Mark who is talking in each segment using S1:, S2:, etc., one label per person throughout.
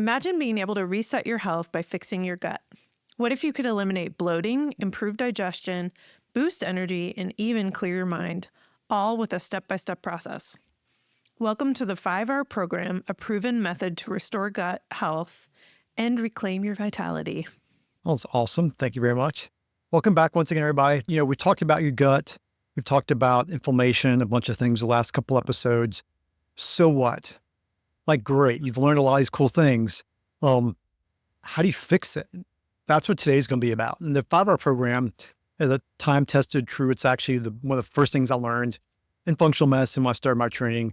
S1: Imagine being able to reset your health by fixing your gut. What if you could eliminate bloating, improve digestion, boost energy, and even clear your mind, all with a step-by-step process? Welcome to the 5-hour program, a proven method to restore gut health and reclaim your vitality.
S2: Well, that's awesome. Thank you very much. Welcome back once again, everybody. We talked about your gut. We've talked about inflammation, a bunch of things the last couple episodes. So what? Great. You've learned a lot of these cool things. How do you fix it? That's what today's going to be about. And the 5-hour program is a time-tested, true. It's actually one of the first things I learned in functional medicine when I started my training,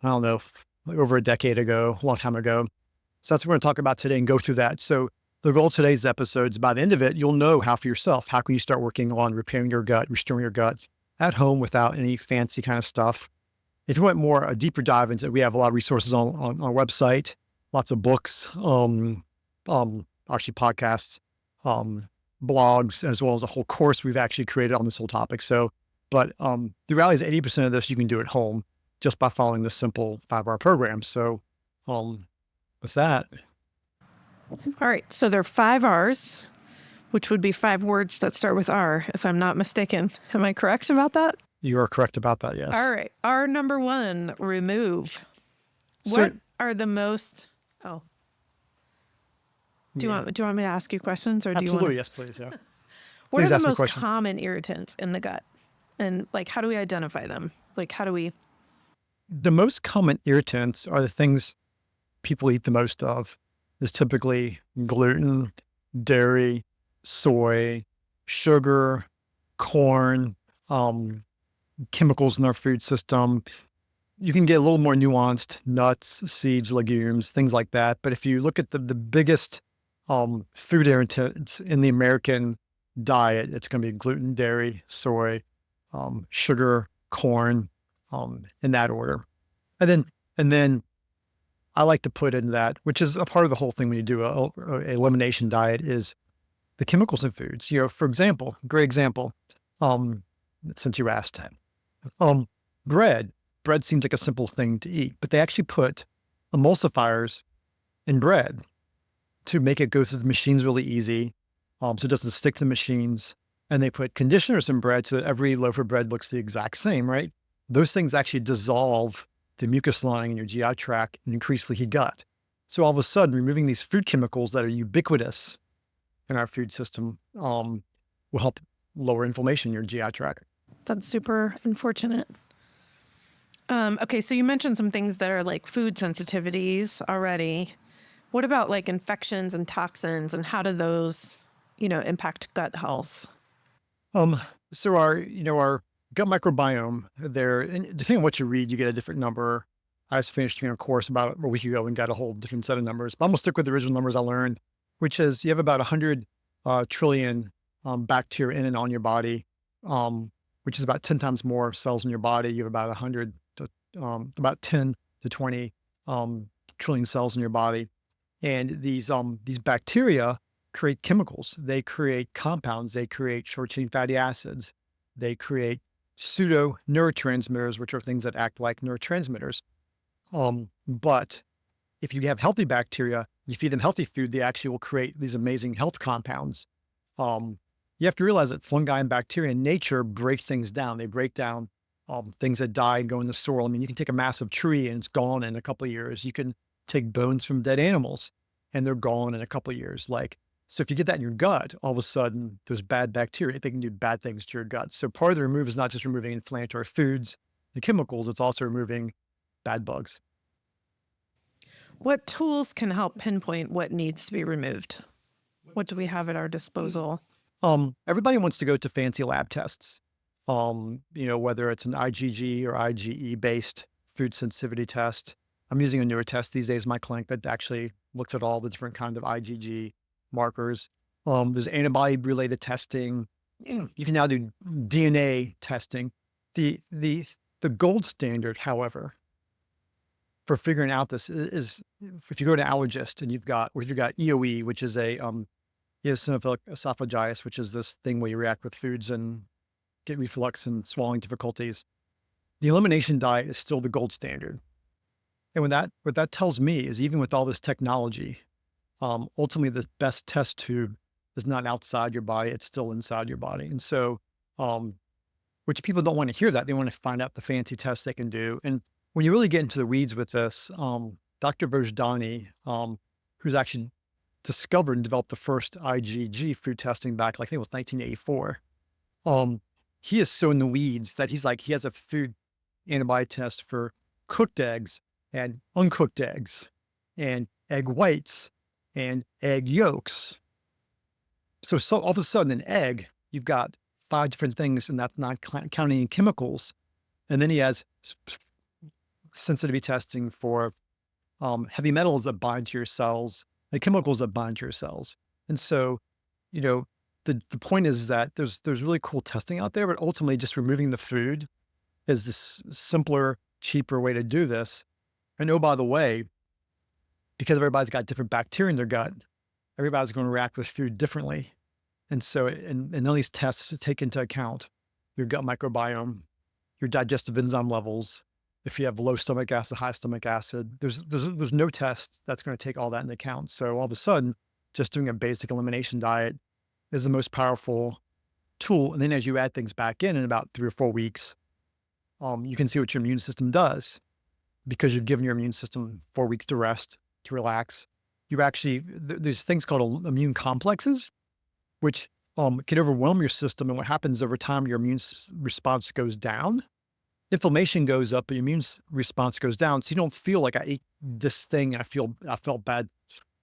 S2: I don't know, over a decade ago, a long time ago. So that's what we're going to talk about today and go through that. So the goal of today's episode is by the end of it, you'll know how for yourself, how can you start working on repairing your gut, restoring your gut at home without any fancy kind of stuff. If you want a deeper dive into it, we have a lot of resources on our website, lots of books, actually podcasts, blogs, as well as a whole course we've actually created on this whole topic. But the reality is 80% of this you can do at home just by following this simple 5-hour program. So with that.
S1: All right. So there are 5 R's, which would be 5 words that start with R, if I'm not mistaken. Am I correct about that?
S2: You are correct about that, yes.
S1: All right. R number 1, remove.
S2: So,
S1: what are the most... Oh. Do you want me to ask you questions, or do you want?
S2: Absolutely, yes, please. Yeah.
S1: What
S2: Please
S1: are
S2: ask
S1: the
S2: me
S1: most
S2: questions.
S1: common irritants in the gut, and how do we identify them? How do we?
S2: The most common irritants are the things people eat the most of. Is typically gluten, dairy, soy, sugar, corn, chemicals in our food system. You can get a little more nuanced: nuts, seeds, legumes, things like that. But if you look at the biggest food irritants in the American diet, it's going to be gluten, dairy, soy, sugar, corn, in that order. And then I like to put in that, which is a part of the whole thing when you do a elimination diet, is the chemicals in foods. For example, great example, since you asked, bread. Bread seems like a simple thing to eat, but they actually put emulsifiers in bread to make it go through the machines really easy, so it doesn't stick to the machines. And they put conditioners in bread so that every loaf of bread looks the exact same, right? Those things actually dissolve the mucus lining in your GI tract and increase leaky gut. So all of a sudden, removing these food chemicals that are ubiquitous in our food system will help lower inflammation in your GI tract.
S1: That's super unfortunate. Okay, so you mentioned some things that are food sensitivities already. What about infections and toxins, and how do those, impact gut health?
S2: So our gut microbiome there, and depending on what you read, you get a different number. I just finished a course about a week ago and got a whole different set of numbers, but I'm gonna stick with the original numbers I learned, which is you have about 100 trillion bacteria in and on your body, which is about 10 times more cells in your body. You have about 100 to about 10 to 20 trillion cells in your body. And these bacteria create chemicals. They create compounds. They create short-chain fatty acids. They create pseudo neurotransmitters, which are things that act like neurotransmitters. But if you have healthy bacteria, you feed them healthy food, they actually will create these amazing health compounds. You have to realize that fungi and bacteria in nature break things down. They break down things that die and go in the soil. I mean, you can take a massive tree and it's gone in a couple of years. You can take bones from dead animals and they're gone in a couple of years. So if you get that in your gut, all of a sudden those bad bacteria, they can do bad things to your gut. So part of the remove is not just removing inflammatory foods, the chemicals, it's also removing bad bugs.
S1: What tools can help pinpoint what needs to be removed? What do we have at our disposal?
S2: Everybody wants to go to fancy lab tests. Whether it's an IgG or IgE based food sensitivity test. I'm using a newer test these days in my clinic that actually looks at all the different kinds of IgG markers. There's antibody related testing. You can now do DNA testing. The gold standard, however, for figuring out this is if you go to an allergist and you've got EOE, which is a eosinophilic esophagitis, which is this thing where you react with foods and get reflux and swallowing difficulties. The elimination diet is still the gold standard. And what that tells me is even with all this technology, ultimately the best test tube is not outside your body, it's still inside your body. And so, um, which people don't want to hear that. They want to find out the fancy tests they can do. And when you really get into the weeds with this, Dr. Vojdani, who's actually discovered and developed the first IgG food testing back, like I think it was 1984. He is so in the weeds that he's like, he has a food antibody test for cooked eggs and uncooked eggs and egg whites and egg yolks. So all of a sudden, an egg, you've got 5 different things, and that's not counting chemicals. And then he has sensitivity testing for heavy metals that bind to your cells and chemicals that bind to your cells. And so, you know, the point is that there's really cool testing out there, but ultimately just removing the food is this simpler, cheaper way to do this. And oh, by the way, because everybody's got different bacteria in their gut, everybody's going to react with food differently. And so, and all these tests take into account your gut microbiome, your digestive enzyme levels. If you have low stomach acid, high stomach acid, there's no test that's going to take all that into account. So all of a sudden, just doing a basic elimination diet is the most powerful tool. And then as you add things back in about 3 or 4 weeks, you can see what your immune system does because you've given your immune system 4 weeks to rest, to relax. You actually, there's things called immune complexes, which can overwhelm your system. And what happens over time, your immune response goes down. Inflammation goes up, but your immune response goes down. So you don't feel like I ate this thing. I felt bad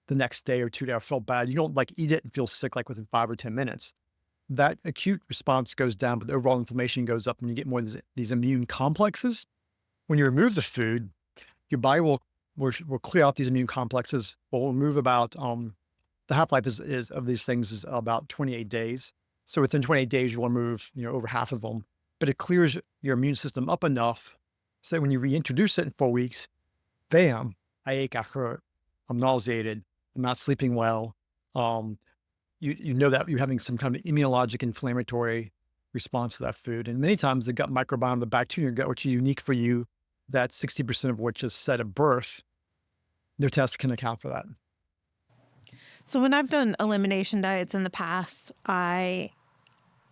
S2: the next day or 2 days. I felt bad. You don't like eat it and feel sick like within 5 or 10 minutes. That acute response goes down, but the overall inflammation goes up and you get more of these immune complexes. When you remove the food, your body will clear out these immune complexes. Will remove about, the half-life is of these things is about 28 days. So within 28 days, you will remove, over half of them. But it clears your immune system up enough so that when you reintroduce it in 4 weeks, bam, I ache, I hurt, I'm nauseated, I'm not sleeping well. You know that you're having some kind of immunologic inflammatory response to that food. And many times the gut microbiome, the bacteria in your gut, which is unique for you, that 60% of which is set at birth, no test can account for that.
S1: So when I've done elimination diets in the past, I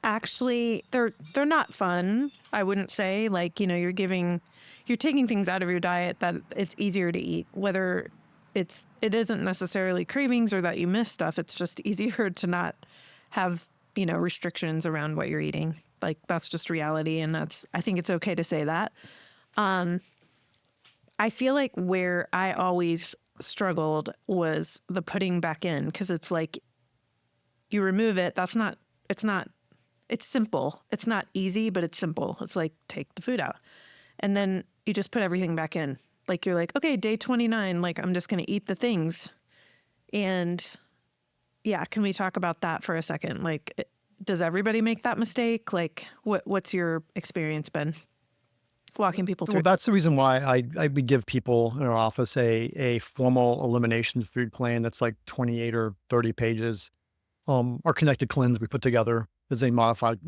S1: actually, they're not fun. I wouldn't say, like, you're taking things out of your diet that it's easier to eat, whether it isn't necessarily cravings or that you miss stuff. It's just easier to not have, restrictions around what you're eating. Like, that's just reality. And I think it's okay to say that. I feel like where I always struggled was the putting back in, because it's like you remove it. It's simple. It's not easy, but it's simple. It's like, take the food out. And then you just put everything back in. Like, you're like, okay, day 29, like, I'm just going to eat the things. And yeah, can we talk about that for a second? Like, does everybody make that mistake? Like, what's your experience been walking people through?
S2: Well, that's the reason why I would give people in our office a formal elimination food plan that's like 28 or 30 pages. Our Connected Cleanse we put together is a modified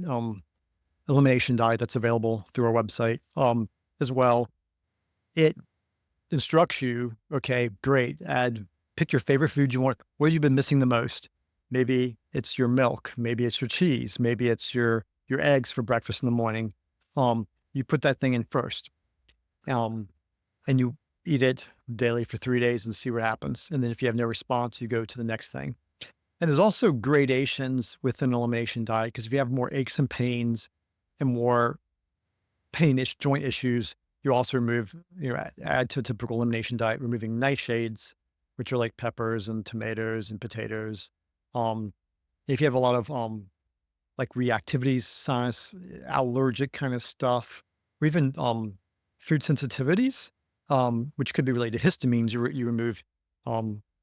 S2: elimination diet that's available through our website as well. It instructs you, okay, great, pick your favorite food you want. What have you been missing the most? Maybe it's your milk, maybe it's your cheese, maybe it's your eggs for breakfast in the morning. You put that thing in first, and you eat it daily for 3 days and see what happens. And then if you have no response, you go to the next thing. And there's also gradations within an elimination diet, because if you have more aches and pains and more joint issues, you also remove, add to a typical elimination diet, removing nightshades, which are like peppers and tomatoes and potatoes. If you have a lot of like reactivities, sinus, allergic kind of stuff, or even food sensitivities, which could be related to histamines, you remove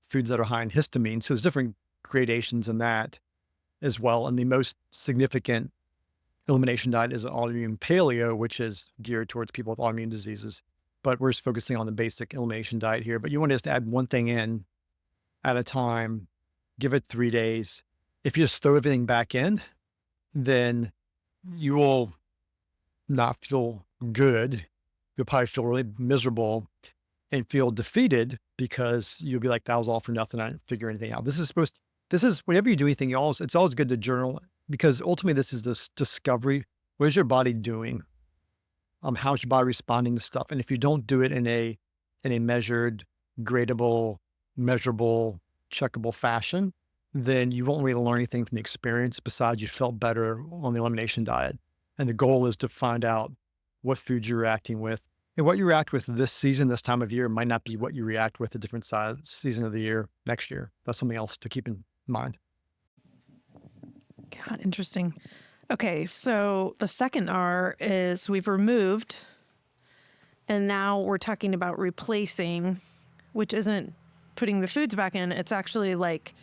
S2: foods that are high in histamine. So there's different gradations in that as well. And the most significant elimination diet is an autoimmune paleo, which is geared towards people with autoimmune diseases. But we're just focusing on the basic elimination diet here. But you want to just add one thing in at a time, give it 3 days. If you just throw everything back in, then you will not feel good. You'll probably feel really miserable. and feel defeated because you'll be like, that was all for nothing. I didn't figure anything out. This is whenever you do anything, it's always good to journal because ultimately this is this discovery. What is your body doing? How's your body responding to stuff? And if you don't do it in a measured, gradable, measurable, checkable fashion, then you won't really learn anything from the experience besides you felt better on the elimination diet. And the goal is to find out what foods you're reacting with. And what you react with this season, this time of year, might not be what you react with a different season of the year next year. That's something else to keep in mind.
S1: God, interesting. Okay, so the second R is we've removed, and now we're talking about replacing, which isn't putting the foods back in. It's actually like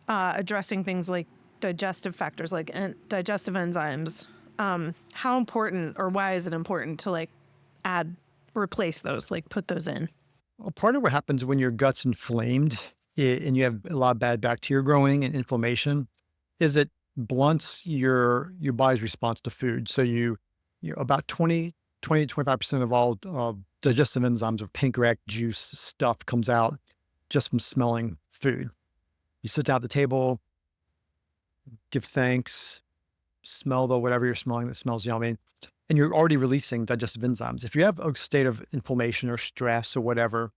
S1: addressing things like digestive factors, like digestive enzymes. How important or why is it important to like replace those, like put those in?
S2: Well, part of what happens when your gut's inflamed and you have a lot of bad bacteria growing and inflammation is it blunts your body's response to food. So you about 25% of all digestive enzymes or pancreatic juice stuff comes out just from smelling food. You sit down at the table, give thanks, smell whatever you're smelling that smells yummy, and you're already releasing digestive enzymes. If you have a state of inflammation or stress or whatever,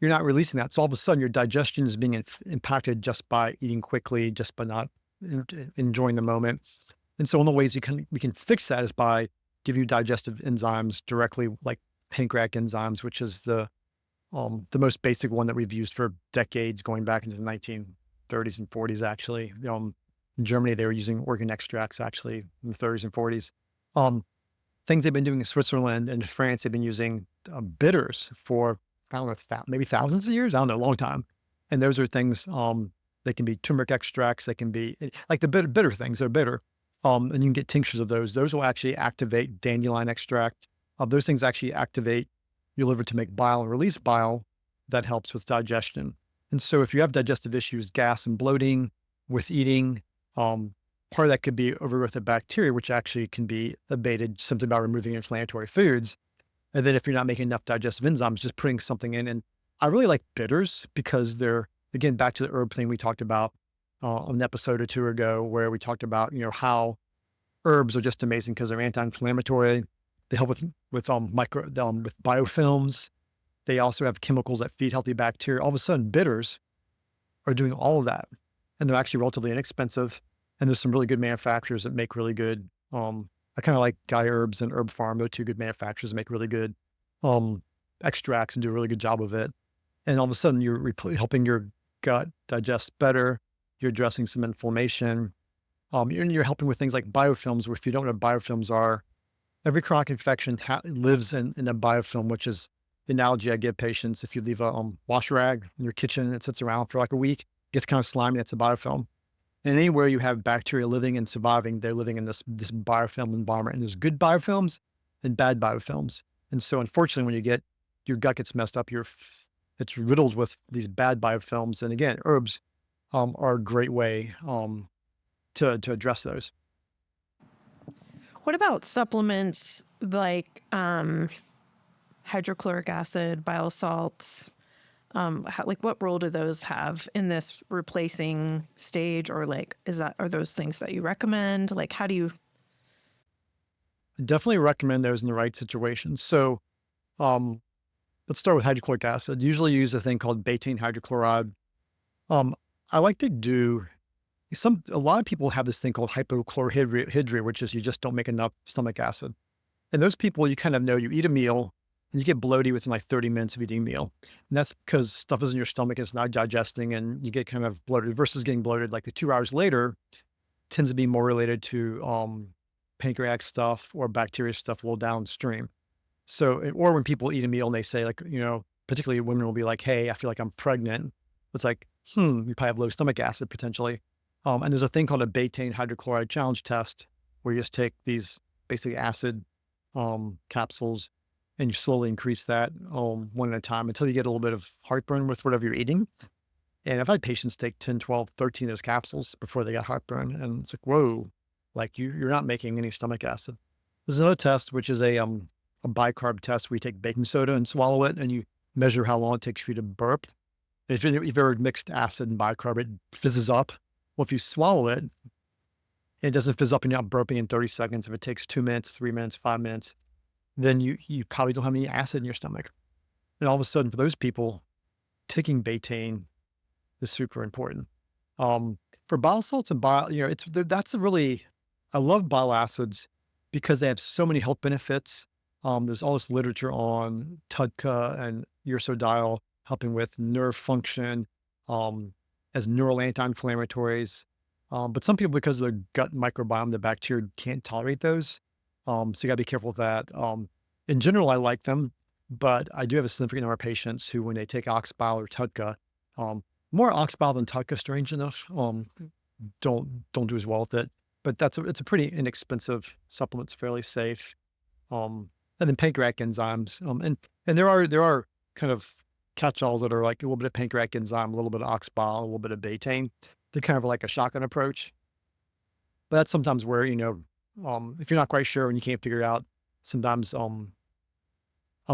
S2: you're not releasing that. So all of a sudden your digestion is being impacted just by eating quickly, just by not enjoying the moment. And so one of the ways we can fix that is by giving you digestive enzymes directly, like pancreatic enzymes, which is the most basic one that we've used for decades, going back into the 1930s and 40s, actually. In Germany, they were using organ extracts, actually, in the 30s and 40s. Things they've been doing in Switzerland and France, they've been using bitters for, I don't know, maybe thousands of years. I don't know, a long time. And those are things, they can be turmeric extracts. They can be like the bitter things. They're bitter. And you can get tinctures of those. Those will actually activate dandelion extract. Those things actually activate your liver to make bile and release bile. That helps with digestion. And so if you have digestive issues, gas and bloating with eating, part of that could be overgrowth of bacteria, which actually can be abated simply by removing inflammatory foods. And then if you're not making enough digestive enzymes, just putting something in. And I really like bitters because they're, again, back to the herb thing we talked about on an episode or two ago, where we talked about, how herbs are just amazing because they're anti-inflammatory. They help with biofilms. They also have chemicals that feed healthy bacteria. All of a sudden, bitters are doing all of that, and they're actually relatively inexpensive. And there's some really good manufacturers that make really good. I kind of like Guy Herbs and Herb Farm. They're two good manufacturers that make really good extracts and do a really good job of it. And all of a sudden, you're helping your gut digest better. You're addressing some inflammation. You're helping with things like biofilms, where if you don't know what biofilms are, every chronic infection lives in a biofilm, which is the analogy I give patients. If you leave a wash rag in your kitchen, it sits around for like a week, gets kind of slimy, that's a biofilm. And anywhere you have bacteria living and surviving, they're living in this biofilm environment. And there's good biofilms and bad biofilms. And so unfortunately, when your gut gets messed up, it's riddled with these bad biofilms. And again, herbs are a great way to address those.
S1: What about supplements like hydrochloric acid, bile salts? What role do those have in this replacing stage, or are those things that you recommend? Like, how do you?
S2: I definitely recommend those in the right situation. So, let's start with hydrochloric acid. Usually use a thing called betaine hydrochloride. I like to do a lot of people have this thing called hypochlorhydria, which is you just don't make enough stomach acid. And those people, you kind of know, you eat a meal and you get bloated within like 30 minutes of eating a meal. And that's because stuff is in your stomach, it's not digesting, and you get kind of bloated versus getting bloated like the 2 hours later tends to be more related to pancreatic stuff or bacteria stuff a little downstream. So, or when people eat a meal and they say, like, particularly women will be like, hey, I feel like I'm pregnant. It's like, you probably have low stomach acid potentially. And there's a thing called a betaine hydrochloride challenge test where you just take these basically acid capsules and you slowly increase that one at a time until you get a little bit of heartburn with whatever you're eating. And I've had patients take 10, 12, 13 of those capsules before they got heartburn. And it's like, whoa, like you're not making any stomach acid. There's another test, which is a a bicarb test where you take baking soda and swallow it, and you measure how long it takes for you to burp. If you've ever mixed acid and bicarb, it fizzes up. Well, if you swallow it, it doesn't fizz up and you're not burping in 30 seconds. If it takes 2 minutes, 3 minutes, 5 minutes, then you probably don't have any acid in your stomach. And all of a sudden, for those people, taking betaine is super important. For bile salts and bile, that's a really, I love bile acids because they have so many health benefits. There's all this literature on TUDCA and ursodiol helping with nerve function, as neural anti-inflammatories. But some people, because of their gut microbiome, the bacteria can't tolerate those. So you gotta be careful with that. In general, I like them, but I do have a significant number of patients who, when they take oxbile or TUDCA, more oxbile than TUDCA, strange enough, don't do as well with it. But it's a pretty inexpensive supplement. It's fairly safe. And then pancreatic enzymes. And there are kind of catch-alls that are like a little bit of pancreatic enzyme, a little bit of oxbile, a little bit of betaine. They're kind of like a shotgun approach. But that's sometimes where, if you're not quite sure and you can't figure it out, sometimes I'm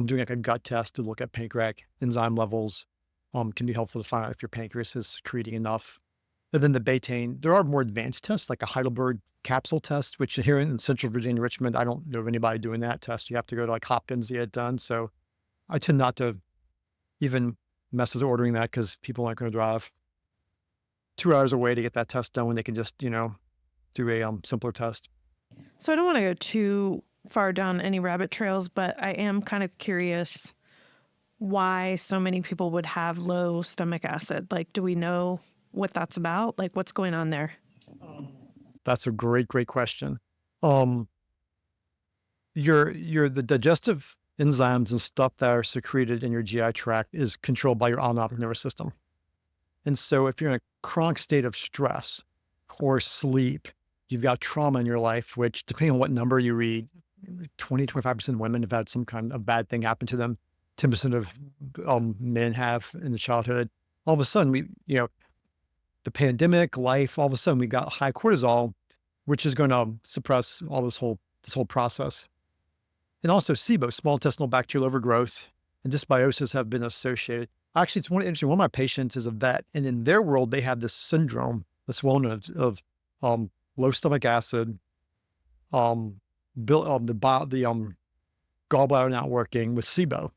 S2: doing like a gut test to look at pancreatic enzyme levels. Can be helpful to find out if your pancreas is secreting enough. And then the betaine, there are more advanced tests like a Heidelberg capsule test, which here in Central Virginia, Richmond, I don't know of anybody doing that test. You have to go to like Hopkins to get it done. So I tend not to even mess with ordering that because people aren't going to drive 2 hours away to get that test done when they can just, do a simpler test.
S1: So I don't want to go too far down any rabbit trails, but I am kind of curious why so many people would have low stomach acid. Like, do we know what that's about? Like, what's going on there?
S2: That's a great question. The digestive enzymes and stuff that are secreted in your GI tract is controlled by your autonomic nervous system. And so if you're in a chronic state of stress or sleep, you've got trauma in your life, which depending on what number you read, 20-25% of women have had some kind of bad thing happen to them. 10% of men have in the childhood. All of a sudden, the pandemic, life, all of a sudden we got high cortisol, which is going to suppress all this whole process. And also SIBO, small intestinal bacterial overgrowth, and dysbiosis have been associated. Actually, it's interesting. One of my patients is a vet, and in their world, they have this syndrome that's well known of low stomach acid, the gallbladder not working with SIBO.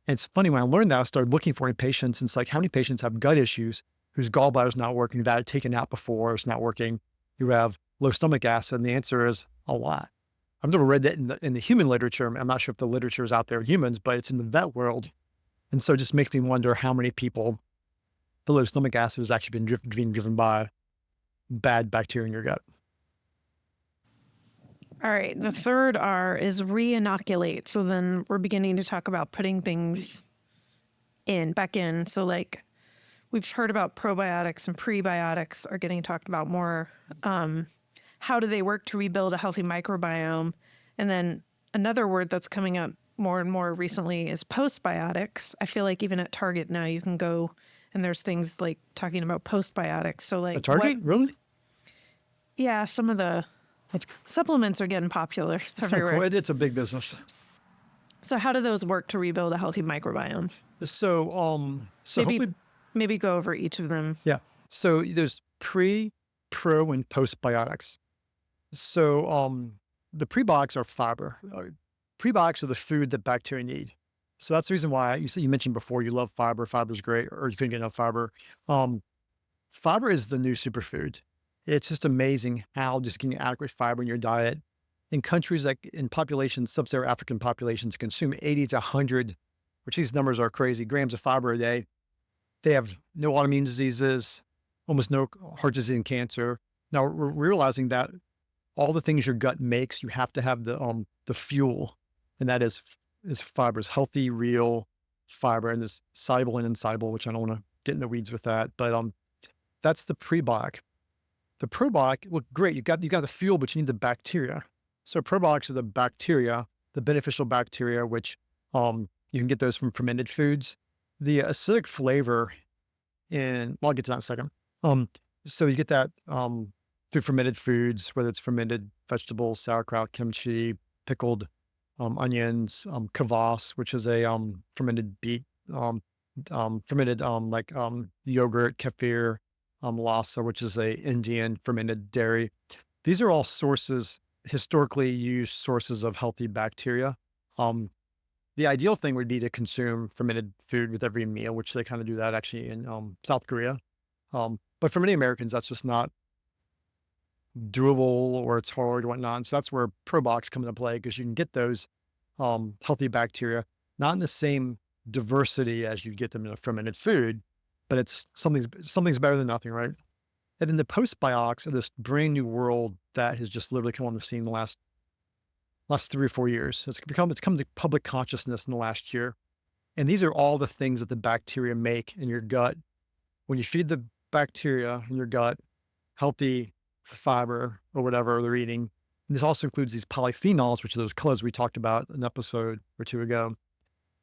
S2: And it's funny, when I learned that, I started looking for any patients, and it's like, how many patients have gut issues whose gallbladder's not working, that had taken out before, it's not working, who have low stomach acid? And the answer is a lot. I've never read that in the human literature. I'm not sure if the literature is out there in humans, but it's in the vet world. And so it just makes me wonder how many people the low stomach acid has actually being driven by bad bacteria in your gut.
S1: All right. The third R is re-inoculate. So then we're beginning to talk about putting things back in. So like we've heard about probiotics and prebiotics are getting talked about more. How do they work to rebuild a healthy microbiome? And then another word that's coming up more and more recently is postbiotics. I feel like even at Target now you can go and there's things like talking about postbiotics. So like
S2: At Target, really?
S1: Yeah, some of the supplements are getting popular everywhere.
S2: Cool. It's a big business.
S1: So how do those work to rebuild a healthy microbiome?
S2: So
S1: Maybe go over each of them.
S2: Yeah. So there's pre, pro, and postbiotics. So the prebiotics are fiber. Prebiotics are the food that bacteria need. So that's the reason why you mentioned before you love fiber. Fiber is great, or you couldn't get enough fiber. Fiber is the new superfood. It's just amazing how just getting adequate fiber in your diet in countries like in populations, sub-Saharan African populations consume 80 to 100, which these numbers are crazy, grams of fiber a day. They have no autoimmune diseases, almost no heart disease and cancer. Now we're realizing that all the things your gut makes, you have to have the fuel, and that is fibers, healthy, real fiber, and there's soluble and insoluble, which I don't want to get in the weeds with that, but that's the prebiotic. The probiotic, well, great, you got the fuel, but you need the bacteria. So probiotics are the bacteria, the beneficial bacteria, which you can get those from fermented foods. The acidic flavor I'll get to that in a second. So you get that through fermented foods, whether it's fermented vegetables, sauerkraut, kimchi, pickled onions, kvass, which is a fermented beet, fermented yogurt, kefir, lassa, which is a Indian fermented dairy. These are all sources, historically used sources of healthy bacteria. Um, the ideal thing would be to consume fermented food with every meal, which they kind of do that actually in South Korea. But for many Americans, that's just not doable, or it's hard or whatnot. So that's where probiotics come into play, because you can get those healthy bacteria, not in the same diversity as you get them in a fermented food, but it's something's better than nothing, right? And then the postbiotics are this brand new world that has just literally come on the scene in the last 3 or 4 years. It's come to public consciousness in the last year. And these are all the things that the bacteria make in your gut. When you feed the bacteria in your gut healthy fiber or whatever they're eating, and this also includes these polyphenols, which are those colors we talked about an episode or two ago.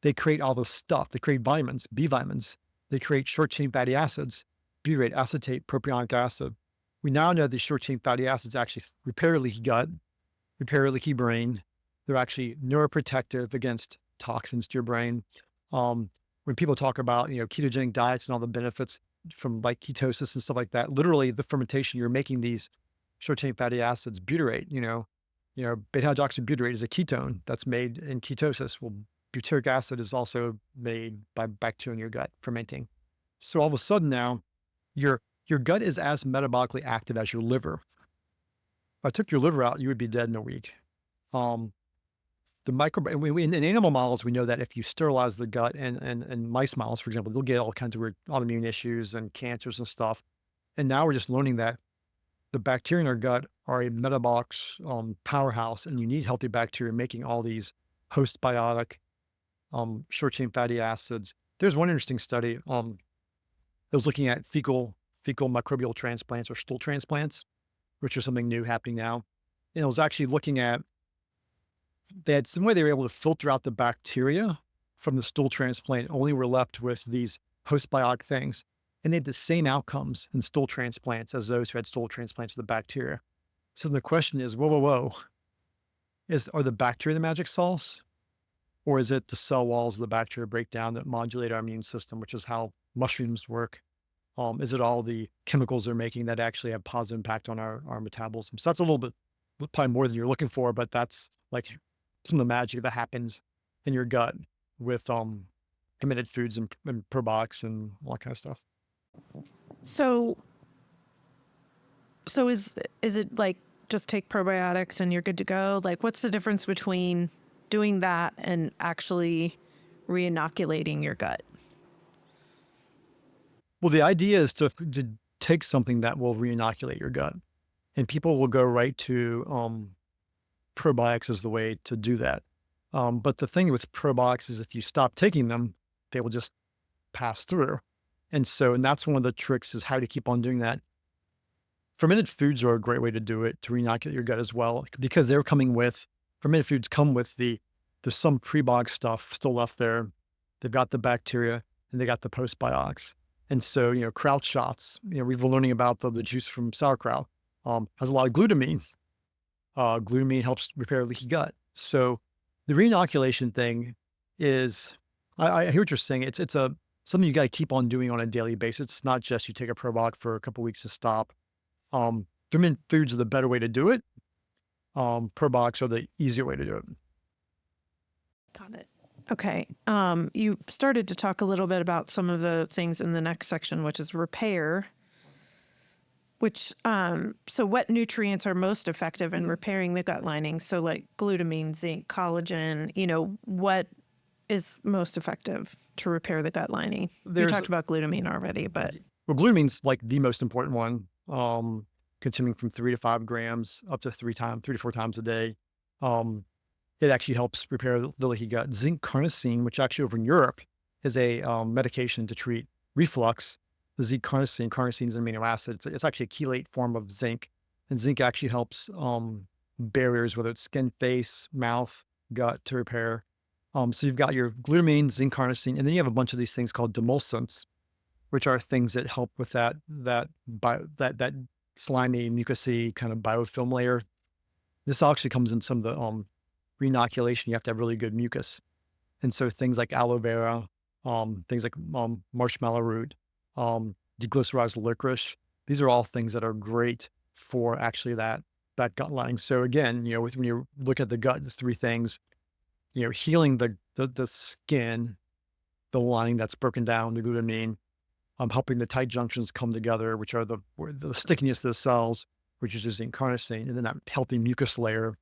S2: They create all this stuff. They create vitamins, B vitamins. They create short-chain fatty acids, butyrate, acetate, propionic acid. We now know these short-chain fatty acids actually repair leaky gut, repair leaky brain. They're actually neuroprotective against toxins to your brain. When people talk about, ketogenic diets and all the benefits from like ketosis and stuff like that, literally the fermentation, you're making these short-chain fatty acids, butyrate, beta-hydroxybutyrate is a ketone that's made in ketosis. Well, butyric acid is also made by bacteria in your gut fermenting. So all of a sudden now, your gut is as metabolically active as your liver. If I took your liver out, you would be dead in a week. In animal models, we know that if you sterilize the gut, and mice models, for example, they'll get all kinds of weird autoimmune issues and cancers and stuff. And now we're just learning that the bacteria in our gut are a metabolic powerhouse, and you need healthy bacteria making all these postbiotic short-chain fatty acids. There's one interesting study that was looking at fecal microbial transplants, or stool transplants, which are something new happening now. And it was actually looking at, they had some way they were able to filter out the bacteria from the stool transplant, only were left with these postbiotic things. And they had the same outcomes in stool transplants as those who had stool transplants with the bacteria. So the question is, whoa. Are the bacteria the magic sauce? Or is it the cell walls of the bacteria break down that modulate our immune system, which is how mushrooms work? Is it all the chemicals they're making that actually have positive impact on our metabolism? So that's a little bit, probably more than you're looking for, but that's like some of the magic that happens in your gut with fermented foods and probiotics and all that kind of stuff.
S1: So is it like just take probiotics and you're good to go? Like, what's the difference between doing that and actually re-inoculating your gut?
S2: Well, the idea is to take something that will re-inoculate your gut, and people will go right to probiotics as the way to do that. But the thing with probiotics is if you stop taking them, they will just pass through. And that's one of the tricks, is how to keep on doing that. Fermented foods are a great way to do it, to re-inoculate your gut as well, because fermented foods come with there's some prebiotic stuff still left there. They've got the bacteria and they got the postbiotics. And so, kraut shots, we've been learning about the juice from sauerkraut, has a lot of glutamine. Glutamine helps repair leaky gut. So the re-inoculation thing is, I hear what you're saying. It's something you got to keep on doing on a daily basis. It's not just you take a probiotic for a couple of weeks to stop. Fermented foods are the better way to do it. Probiotics are the easier way to do it.
S1: Got it. Okay. You started to talk a little bit about some of the things in the next section, which is repair. So what nutrients are most effective in repairing the gut lining? So like glutamine, zinc, collagen, what is most effective to repair the gut lining? You talked about glutamine already, but.
S2: Well, glutamine's like the most important one. Consuming from 3 to 5 grams up to 3 to 4 times a day. It actually helps repair the leaky gut. Zinc carnosine, which actually over in Europe is a medication to treat reflux. The zinc carnosine is an amino acid. It's actually a chelate form of zinc. And zinc actually helps barriers, whether it's skin, face, mouth, gut, to repair. So you've got your glutamine, zinc carnosine, and then you have a bunch of these things called demulcents, which are things that help with that slimy, mucousy kind of biofilm layer. This actually comes in some of the reinoculation, you have to have really good mucus. And so things like aloe vera, things like marshmallow root, deglycerized licorice, these are all things that are great for actually that gut lining. So again, when you look at the gut, the three things, healing the skin, the lining that's broken down, the glutamine, helping the tight junctions come together, which are the stickiness of the cells, which is just carnosine, and then that healthy mucus layer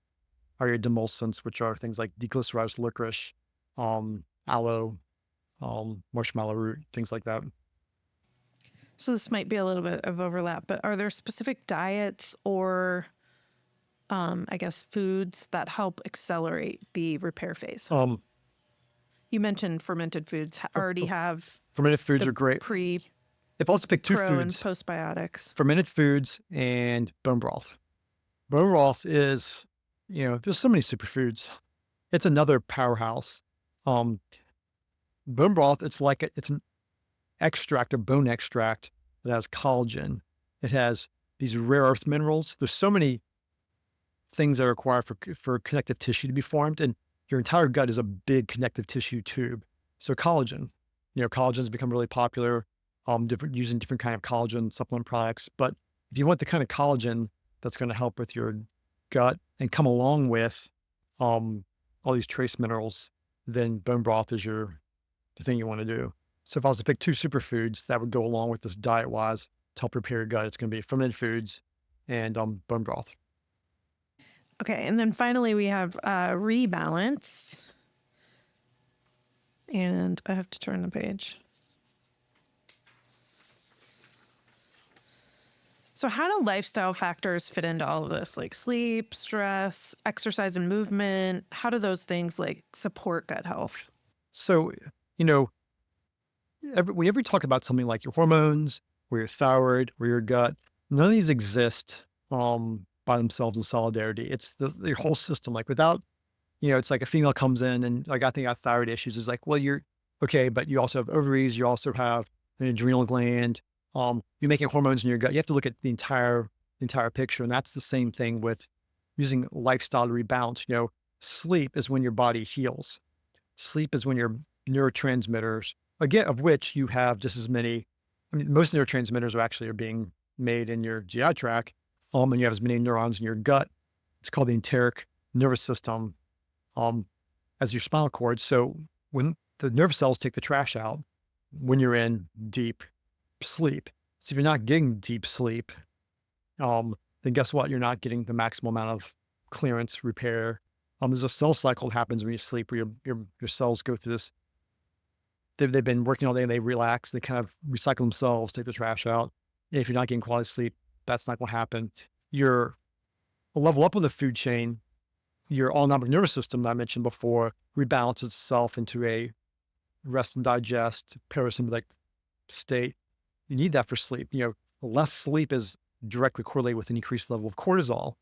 S2: are your demulcents, which are things like deglycerized licorice, aloe, marshmallow root, things like that.
S1: So this might be a little bit of overlap, but are there specific diets or, I guess, foods that help accelerate the repair phase? You mentioned fermented foods already have
S2: Fermented foods
S1: the
S2: are great. If I was to pick two
S1: pro and
S2: foods,
S1: postbiotics.
S2: fermented foods and bone broth. Bone broth is, there's so many superfoods. It's another powerhouse. Bone broth, it's an extract, a bone extract that has collagen. It has these rare earth minerals. There's so many things that are required for connective tissue to be formed, and your entire gut is a big connective tissue tube. So collagen, collagen has become really popular, using different kind of collagen supplement products. But if you want the kind of collagen that's going to help with your gut and come along with all these trace minerals, then bone broth is the thing you want to do. So if I was to pick two superfoods that would go along with this diet-wise to help repair your gut, it's going to be fermented foods and bone broth.
S1: Okay, and then finally we have rebalance. And I have to turn the page. So how do lifestyle factors fit into all of this? Like sleep, stress, exercise and movement? How do those things support gut health?
S2: So, whenever you talk about something like your hormones or your thyroid or your gut, none of these exist by themselves in solidarity. It's your whole system. Without, it's like a female comes in and I think I have thyroid issues. It's like, well, you're okay, but you also have ovaries. You also have an adrenal gland. You're making hormones in your gut. You have to look at the entire picture. And that's the same thing with using lifestyle to rebalance. Sleep is when your body heals. Sleep is when your neurotransmitters, again, of which you have just as many. Most neurotransmitters are being made in your GI tract, and you have as many neurons in your gut. It's called the enteric nervous system, as your spinal cord. So when the nerve cells take the trash out, when you're in deep sleep. So if you're not getting deep sleep, then guess what? You're not getting the maximum amount of clearance, repair. There's a cell cycle that happens when you sleep, where your cells go through this. They've been working all day and they relax. They kind of recycle themselves, take the trash out. And if you're not getting quality sleep, that's not going to happen. You're a level up on the food chain. Your autonomic nervous system that I mentioned before rebalances itself into a rest and digest parasympathetic state. You need that for sleep. Less sleep is directly correlated with an increased level of cortisol.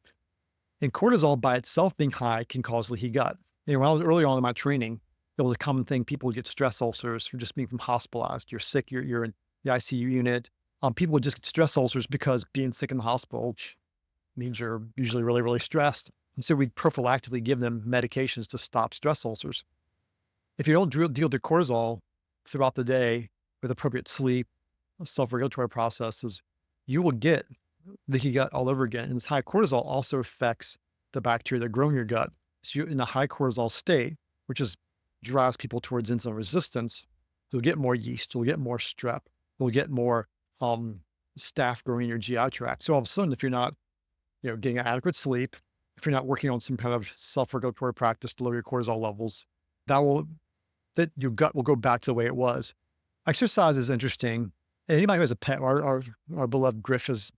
S2: And cortisol by itself being high can cause leaky gut. When I was early on in my training, it was a common thing. People would get stress ulcers for just being hospitalized. You're sick, you're in the ICU unit. People would just get stress ulcers because being sick in the hospital means you're usually really, really stressed. And so we prophylactically give them medications to stop stress ulcers. If you don't deal with the cortisol throughout the day with appropriate sleep, self-regulatory processes, you will get leaky gut all over again. And this high cortisol also affects the bacteria that grow in your gut. So you're in a high cortisol state, which drives people towards insulin resistance. You'll get more yeast, you'll get more strep, you'll get more staph growing in your GI tract. So all of a sudden, if you're not, getting adequate sleep, if you're not working on some kind of self-regulatory practice to lower your cortisol levels, that your gut will go back to the way it was. Exercise is interesting. Anybody who has a pet, our beloved Griff has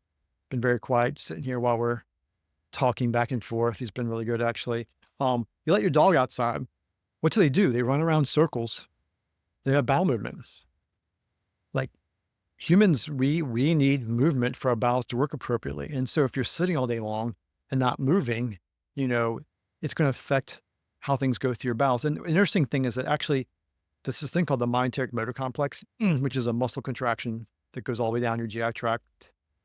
S2: been very quiet sitting here while we're talking back and forth. He's been really good, actually. You let your dog outside. What do? They run around circles. They have bowel movements. Like humans, we need movement for our bowels to work appropriately. And so if you're sitting all day long and not moving, it's going to affect how things go through your bowels. And an interesting thing is that actually there's this thing called the myenteric motor complex, which is a muscle contraction that goes all the way down your GI tract.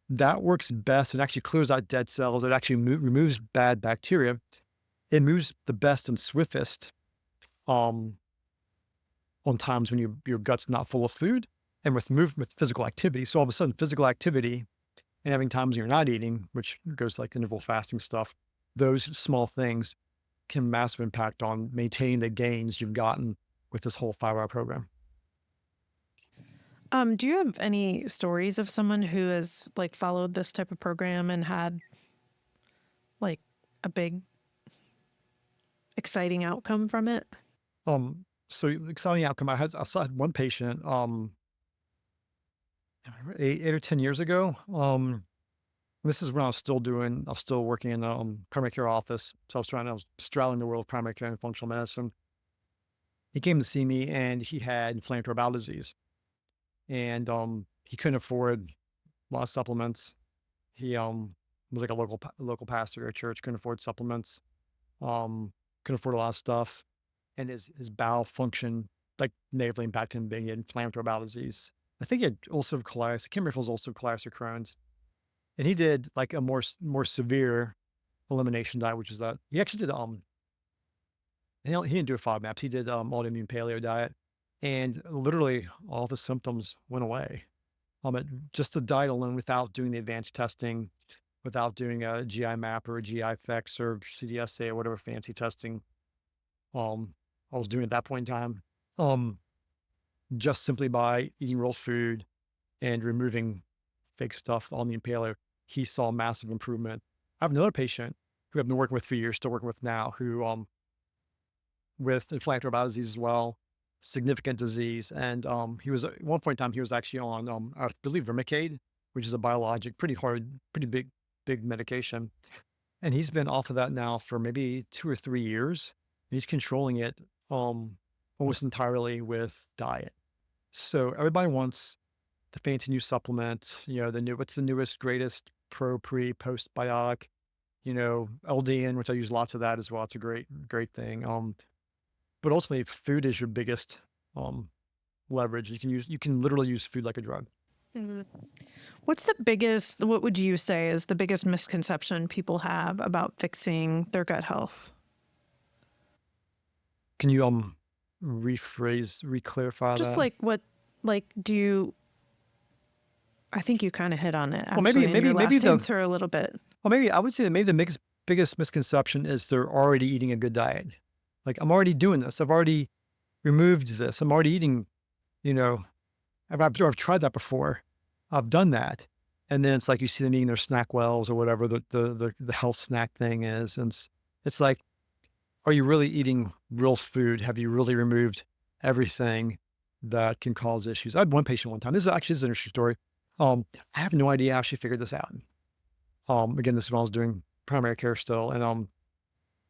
S2: That works best and actually clears out dead cells. It actually removes bad bacteria it moves the best and swiftest um, on times when your gut's not full of food and with physical activity. So all of a sudden, physical activity and having times when you're not eating, which goes to like interval fasting stuff, those small things can massive impact on maintaining the gains you've gotten with this whole 5-hour program.
S1: Do you have any stories of someone who has like followed this type of program and had like a big exciting outcome from it?
S2: So exciting outcome. I saw one patient, 8 or 10 years ago. This is when I was still working in the primary care office. So I was straddling the world of primary care and functional medicine. He came to see me and he had inflammatory bowel disease, and he couldn't afford a lot of supplements. He was like a local pastor at a church, couldn't afford supplements, couldn't afford a lot of stuff, and his bowel function like negatively impacted him being inflammatory bowel disease. I think he had ulcerative colitis. I can't remember if it was ulcerative colitis or Crohn's. And he did like a more severe elimination diet, which is that he actually did he didn't do a FODMAPs. He did autoimmune paleo diet, and literally all of his symptoms went away. Just the diet alone, without doing the advanced testing, without doing a GI map or a GI effects or CDSA or whatever fancy testing I was doing at that point in time. Just simply by eating real food and removing fake stuff, autoimmune paleo, he saw massive improvement. I have another patient who I've been working with for years, still working with now, who with inflammatory bowel disease as well, significant disease. And he was at one point in time, he was actually on, I believe, Remicade, which is a biologic, pretty big medication. And he's been off of that now for maybe 2 or 3 years. He's controlling it almost entirely with diet. So everybody wants the fancy new supplement, what's the newest, greatest pre, postbiotic, LDN, which I use lots of that as well. It's a great thing. But ultimately, food is your biggest leverage. You can literally use food like a drug.
S1: Mhm. What would you say is the biggest misconception people have about fixing their gut health?
S2: Can you reclarify
S1: Just
S2: that?
S1: like I think you kind of hit on it
S2: Well, maybe
S1: actually in your
S2: maybe
S1: last answer a little bit.
S2: maybe I would say that maybe the biggest misconception is they're already eating a good diet. Like, I'm already doing this. I've already removed this. I'm already eating, you know, I've tried that before. I've done that. And then it's like you see them eating their snack wells or whatever the health snack thing is. And it's like, are you really eating real food? Have you really removed everything that can cause issues? I had one patient one time. This is an interesting story. I have no idea how she figured this out. Again, this is when I was doing primary care still, and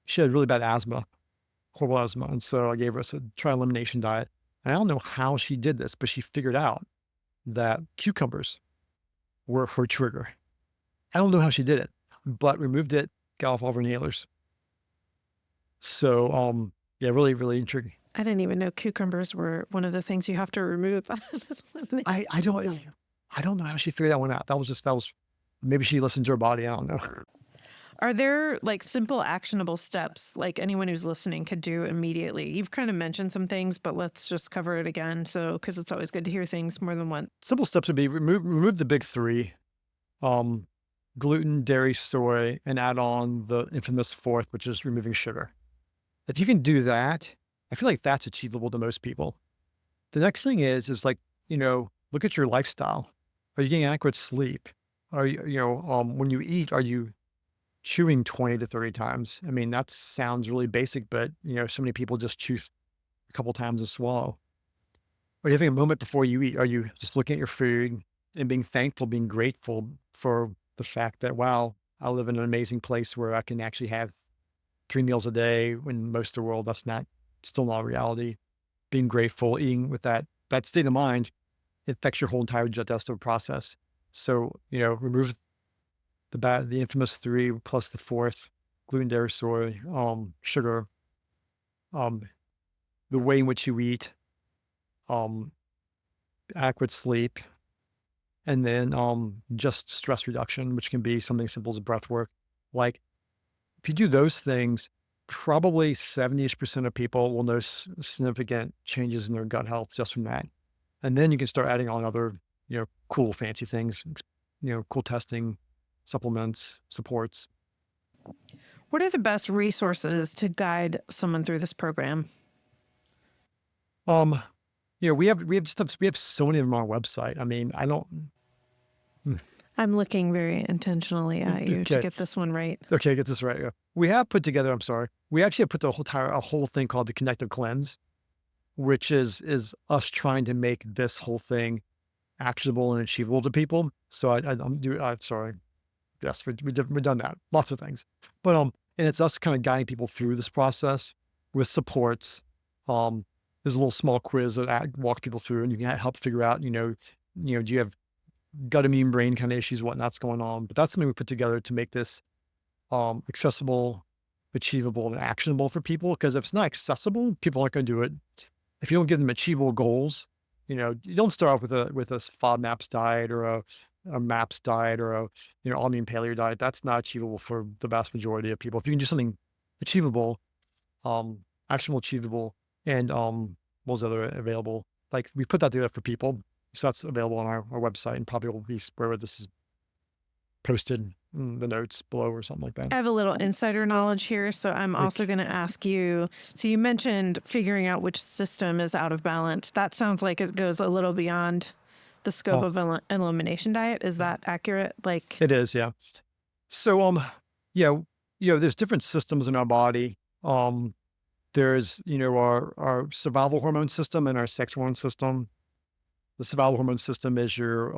S2: she had really bad asthma, horrible asthma, and so I gave her a try elimination diet. And I don't know how she did this, but she figured out that cucumbers were her trigger. I don't know how she did it, but removed it, got off all of her inhalers. So, yeah, really, really intriguing.
S1: I didn't even know cucumbers were one of the things you have to remove.
S2: I don't know how she figured that one out. That was maybe she listened to her body. I don't know.
S1: Are there like simple actionable steps like anyone who's listening could do immediately? You've kind of mentioned some things, but let's just cover it again. So, because it's always good to hear things more than once.
S2: Simple steps would be remove the big three: gluten, dairy, soy, and add on the infamous fourth, which is removing sugar. If you can do that, I feel like that's achievable to most people. The next thing is like, look at your lifestyle. Are you getting adequate sleep? Are you, when you eat, are you chewing 20 to 30 times? I mean, that sounds really basic, but so many people just chew a couple times and swallow. Are you having a moment before you eat? Are you just looking at your food and being thankful, being grateful for the fact that, wow, I live in an amazing place where I can actually have 3 meals a day, when most of the world, that's still not reality. Being grateful, eating with that state of mind, it affects your whole entire digestive process. So, remove the infamous 3 plus the fourth: gluten, dairy, soy, sugar, the way in which you eat, adequate sleep, and then just stress reduction, which can be something simple as breath work. Like, if you do those things, probably 70% of people will notice significant changes in their gut health just from that. And then you can start adding on other, cool fancy things, cool testing, supplements, supports.
S1: What are the best resources to guide someone through this program?
S2: Um, we have so many of them on our website. I mean, I don't.
S1: I'm looking very intentionally at you to
S2: Okay,
S1: get this one right.
S2: okay, get this right. We have put together. I'm sorry. We actually have put a whole thing called the Connective Cleanse, which is us trying to make this whole thing actionable and achievable to people. So I'm sorry. Yes, we've done that. Lots of things, but and it's us kind of guiding people through this process with supports. There's a little small quiz that walks people through, and you can help figure out, do you have gut immune brain kind of issues, whatnot's going on. But that's something we put together to make this accessible, achievable, and actionable for people. Because if it's not accessible, people aren't going to do it. If you don't give them achievable goals, you don't start off with a FODMAPs diet or a MAPS diet or a autoimmune paleo diet. That's not achievable for the vast majority of people. If you can do something achievable, actionable, achievable, and what was the other available? Like we put that together for people, so that's available on our website and probably will be wherever this is posted in the notes below or something like that.
S1: I have a little insider knowledge here, so I'm also going to ask you. So you mentioned figuring out which system is out of balance. That sounds like it goes a little beyond the scope of an elimination diet. Is that accurate? Like
S2: it is, yeah. So yeah, there's different systems in our body. There's our survival hormone system and our sex hormone system. The survival hormone system is your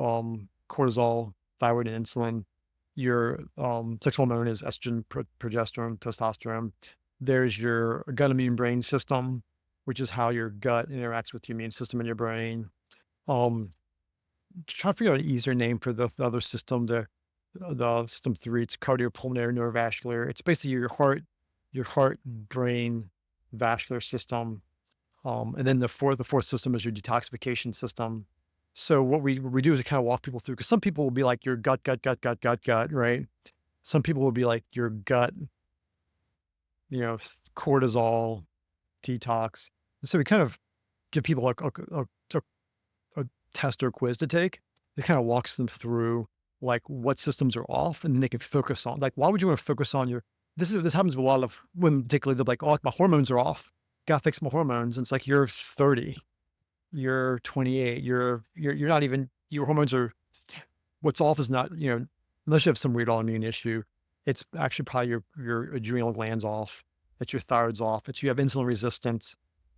S2: cortisol, thyroid, and insulin. Your sex hormone is estrogen, progesterone, testosterone. There's your gut immune brain system, which is how your gut interacts with the immune system in your brain. Try to figure out an easier name for the other system. The system 3, it's cardiopulmonary neurovascular. It's basically your heart, brain, vascular system. And then the fourth system is your detoxification system. So what we do is we kind of walk people through, because some people will be like your gut, right? Some people will be like your gut, cortisol, detox. So we kind of give people like a test or quiz to take. It kind of walks them through like what systems are off, and then they can focus on, like, why would you want to focus on this happens with a lot of women, particularly. They're like, oh, my hormones are off. Gotta fix my hormones. And it's like, you're 30, you're 28, you're not even, your hormones are, what's off is not, unless you have some weird autoimmune issue, it's actually probably your adrenal glands off, it's your thyroid's off, it's you have insulin resistance,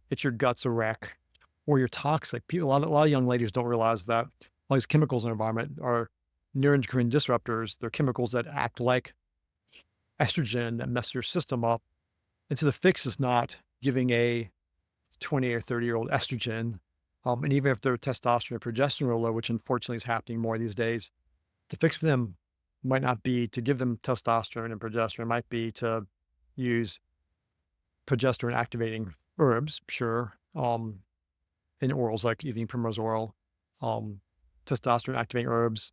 S2: it's your gut's a wreck, or you're toxic. People, a lot of young ladies don't realize that all these chemicals in the environment are neuroendocrine disruptors. They're chemicals that act like estrogen that mess your system up. And so the fix is not giving a 20 or 30-year-old estrogen. And even if their testosterone or progesterone are low, which unfortunately is happening more these days, the fix for them might not be to give them testosterone and progesterone. It might be to use progesterone activating herbs, sure, in orals like evening primrose oil, testosterone activating herbs.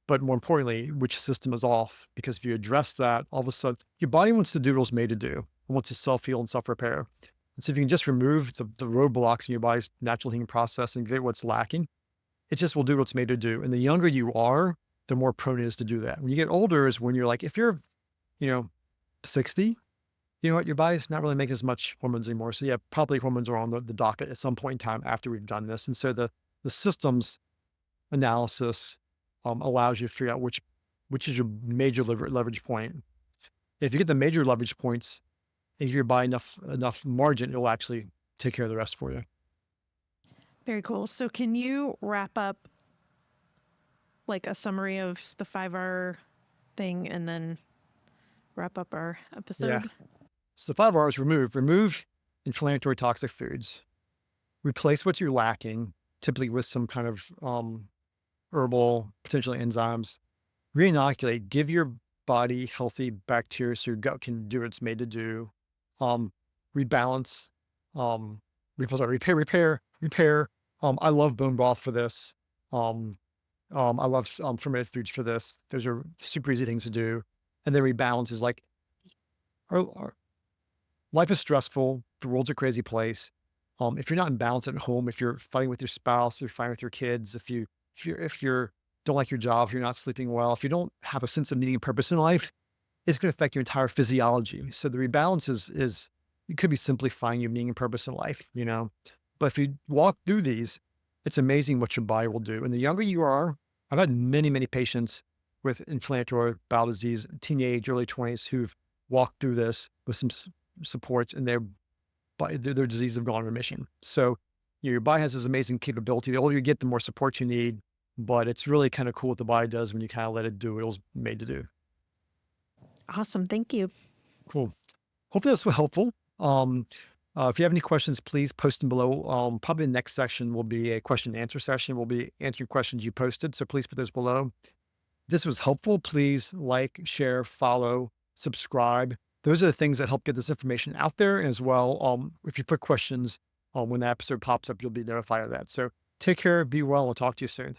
S2: But more importantly, which system is off? Because if you address that, all of a sudden, your body wants to do what it's made to do. It wants to self-heal and self-repair. And so if you can just remove the roadblocks in your body's natural healing process and get what's lacking, it just will do what it's made to do. And the younger you are, the more prone it is to do that. When you get older is when you're like, if you're, 60, you know what, your body's not really making as much hormones anymore. So yeah, probably hormones are on the docket at some point in time after we've done this. And so the systems analysis allows you to figure out which is your major leverage point. If you get the major leverage points and give your body enough margin, it'll actually take care of the rest for you.
S1: Very cool. So can you wrap up like a summary of the 5R thing and then wrap up our episode?
S2: Yeah. So the 5 R's: remove inflammatory toxic foods, replace what you're lacking, typically with some kind of herbal, potentially enzymes, reinoculate, give your body healthy bacteria so your gut can do what it's made to do, rebalance, repair. I love bone broth for this. I love fermented foods for this. Those are super easy things to do. And then rebalance is like, life is stressful. The world's a crazy place. If you're not in balance at home, if you're fighting with your spouse, you're fighting with your kids, if you're don't like your job, if you're not sleeping well, if you don't have a sense of meaning and purpose in life, it's going to affect your entire physiology. So the rebalance is it could be simply finding your meaning and purpose in life, But if you walk through these, it's amazing what your body will do. And the younger you are, I've had many, many patients with inflammatory bowel disease, teenage, early 20s, who've walked through this with some supports, and their disease have gone in remission. So your body has this amazing capability. The older you get, the more support you need. But it's really kind of cool what the body does when you kind of let it do what it was made to do.
S1: Awesome. Thank you.
S2: Cool. Hopefully this was helpful. If you have any questions, please post them below. Probably the next section will be a question and answer session. We'll be answering questions you posted. So please put those below. If this was helpful, please like, share, follow, subscribe. Those are the things that help get this information out there. And as well, if you put questions when the episode pops up, you'll be notified of that. So take care, be well, and we'll talk to you soon.